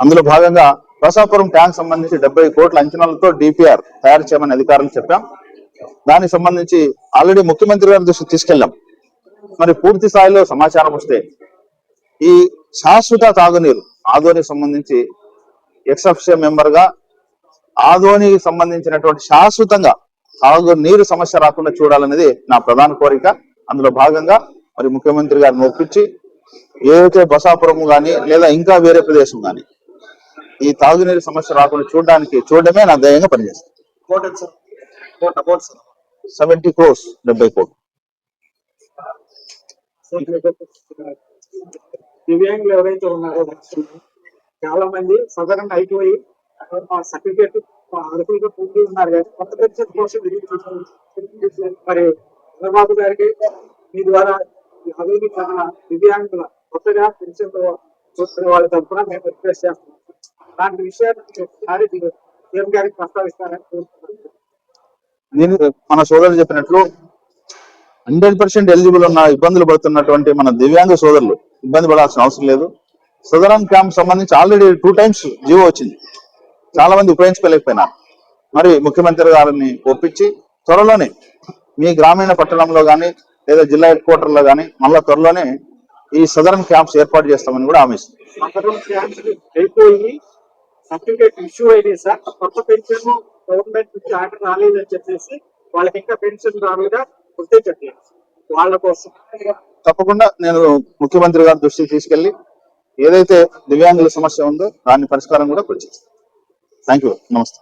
అందులో భాగంగా బసాపురం ట్యాంక్ సంబంధించి 70 కోట్ల అంచనాలతో డిపిఆర్ తయారు చేయమని అధికారులు చెప్పాం. దానికి సంబంధించి ఆల్రెడీ ముఖ్యమంత్రి గారి దృష్టికి తీసుకెళ్లాం. మరి పూర్తి స్థాయిలో సమాచారం వస్తే ఈ శాశ్వత తాగునీరు ఆదోనికి సంబంధించి ఎక్సఫిషియల్ మెంబర్ గా ఆదోనికి సంబంధించినటువంటి శాశ్వతంగా తాగునీరు సమస్య రాకుండా చూడాలనేది నా ప్రధాన కోరిక. అందులో భాగంగా మరి ముఖ్యమంత్రి గారిని ఒప్పించి ఏదైతే బసాపురం గాని లేదా ఇంకా వేరే ప్రదేశం గాని ఈ తాగునీరు సమస్య రాకుండా చూడడమే నా ధ్యేయంగా పనిచేస్తాను. 70 crores 70 కోట్లు. దివ్యాంగులు ఎవరైతే ఉన్నారో చాలా మంది సాధారణ అయిపోయి సర్టిఫికేట్ అర్హులుగా పొంది ఉన్నారు కానీ కొత్త పెన్షన్ కోసం మరి చంద్రబాబు గారికి మీ ద్వారా దివ్యాంగుల కొత్తగా పెన్షన్ చూస్తున్న వాళ్ళ తరఫున మేము రిక్వెస్ట్ చేస్తున్నాం. అలాంటి విషయాలు సీఎం గారికి ప్రస్తావిస్తారని కోరుతున్నాను. నేను మన సోదరులు చెప్పినట్లు 100% ఎలిజిబుల్ ఉన్న ఇబ్బందులు పడుతున్నటువంటి మన దివ్యాంగ సోదరులు ఇబ్బంది పడాల్సిన అవసరం లేదు. సదరన్ క్యాంప్ సంబంధించి ఆల్రెడీ 2 times జీవో వచ్చింది. చాలా మంది ఉపయోగించుకోలేకపోయినారు. మరి ముఖ్యమంత్రి గారిని ఒప్పించి త్వరలోనే మీ గ్రామీణ పట్టణంలో కానీ లేదా జిల్లా హెడ్ క్వార్టర్ లో కానీ మళ్ళా త్వరలోనే ఈ సదరన్ క్యాంప్స్ ఏర్పాటు చేస్తామని కూడా హామీ ఇస్తుంది. సర్టిఫికేట్ ఇష్యూ అయితే సార్ కొత్త పెన్షన్ గవర్నమెంట్ నుంచి ఆర్డర్ రాలేదని చెప్పేసి వాళ్ళకి ఇంకా పెన్షన్ రాలేదా గుర్తించట్లేదు. వాళ్ళ కోసం తప్పకుండా నేను ముఖ్యమంత్రి గారి దృష్టికి తీసుకెళ్లి ఏదైతే దివ్యాంగుల సమస్య ఉందో దాని పరిష్కారం కూడా కూర్చేస్తాను. Thank you. నమస్తే.